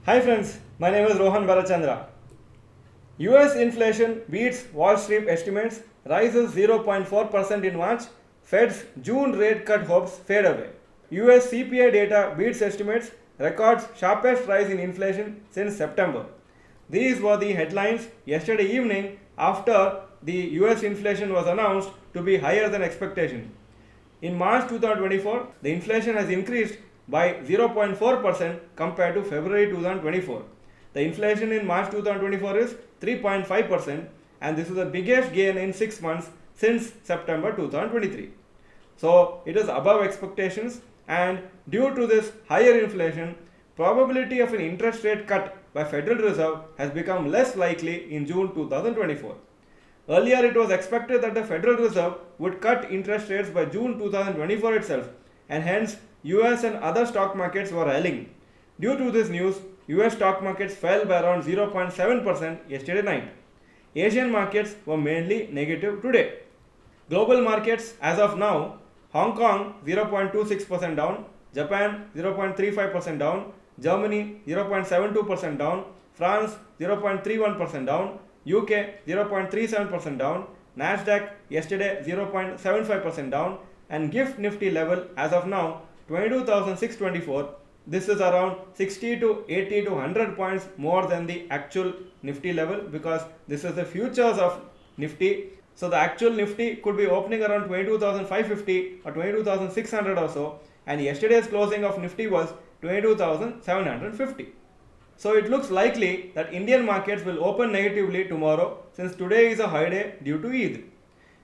Hi friends, my name is Rohan Bharath Chandra. US inflation beats Wall Street estimates, rises 0.4% in March, Fed's June rate cut hopes fade away. US CPI data beats estimates, records sharpest rise in inflation since September. These were the headlines yesterday evening after the US inflation was announced to be higher than expectation. In March 2024, the inflation has increased by 0.4% compared to February 2024. The inflation in March 2024 is 3.5%, and this is the biggest gain in 6 months since September 2023. So it is above expectations, and due to this higher inflation, probability of an interest rate cut by Federal Reserve has become less likely in June 2024. Earlier, it was expected that the Federal Reserve would cut interest rates by June 2024 itself, and hence US and other stock markets were rallying. Due to this news, US stock markets fell by around 0.7% yesterday night. Asian markets were mainly negative today. Global markets as of now: Hong Kong 0.26% down, Japan 0.35% down, Germany 0.72% down, France 0.31% down, UK 0.37% down, NASDAQ yesterday 0.75% down, and GIFT Nifty level as of now 22,624. This is around 60 to 80 to 100 points more than the actual Nifty level, because this is the futures of Nifty. So the actual Nifty could be opening around 22,550 or 22,600 or so, and yesterday's closing of Nifty was 22,750. So it looks likely that Indian markets will open negatively tomorrow, since today is a holiday due to Eid.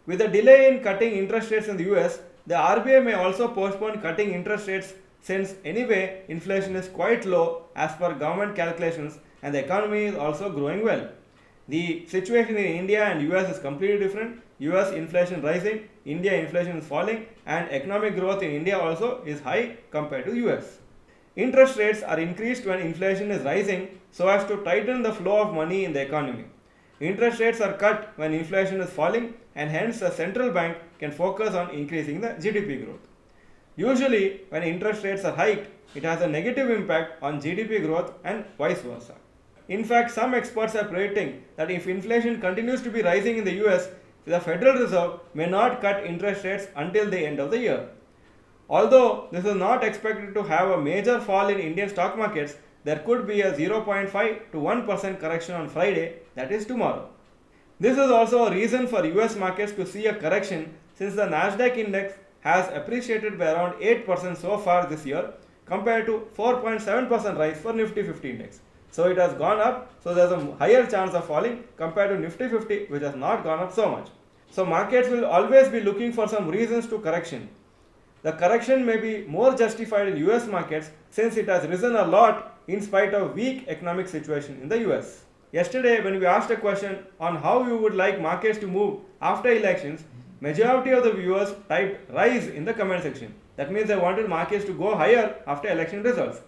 With a delay in cutting interest rates in the US, the RBI may also postpone cutting interest rates, since anyway inflation is quite low as per government calculations, and the economy is also growing well. The situation in India and US is completely different. US inflation rising, India inflation is falling, and economic growth in India also is high compared to US. Interest rates are increased when inflation is rising so as to tighten the flow of money in the economy. Interest rates are cut when inflation is falling, and hence the central bank can focus on increasing the GDP growth. Usually, when interest rates are hiked, it has a negative impact on GDP growth and vice versa. In fact, some experts are predicting that if inflation continues to be rising in the US, the Federal Reserve may not cut interest rates until the end of the year. Although this is not expected to have a major fall in Indian stock markets, there could be a 0.5 to 1% correction on Friday, that is tomorrow. This is also a reason for US markets to see a correction, since the NASDAQ index has appreciated by around 8% so far this year, compared to 4.7% rise for Nifty 50 index. So it has gone up, so there is a higher chance of falling compared to Nifty 50, which has not gone up so much. So markets will always be looking for some reasons to correction. The correction may be more justified in US markets, since it has risen a lot in spite of weak economic situation in the US. Yesterday, when we asked a question on how you would like markets to move after elections, majority of the viewers typed rise in the comment section. That means they wanted markets to go higher after election results.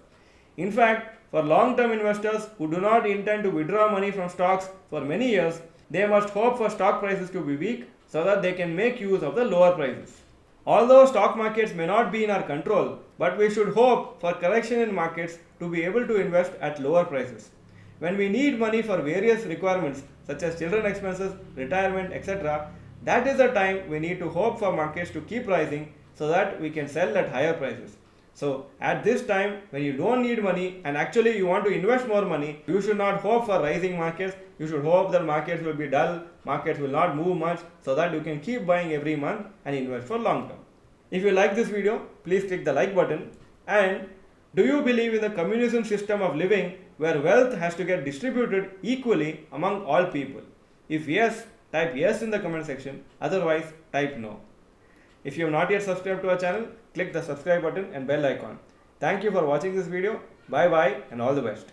In fact, for long-term investors who do not intend to withdraw money from stocks for many years, they must hope for stock prices to be weak so that they can make use of the lower prices. Although stock markets may not be in our control, but we should hope for correction in markets to be able to invest at lower prices. When we need money for various requirements such as children expenses, retirement, etc., that is the time we need to hope for markets to keep rising so that we can sell at higher prices. So at this time, when you don't need money and actually you want to invest more money, you should not hope for rising markets. You should hope that markets will be dull, markets will not move much, so that you can keep buying every month and invest for long term. If you like this video, please click the like button. And do you believe in the communism system of living where wealth has to get distributed equally among all people? If yes, type yes in the comment section, otherwise type no. If you have not yet subscribed to our channel, click the subscribe button and bell icon. Thank you for watching this video. Bye bye and all the best.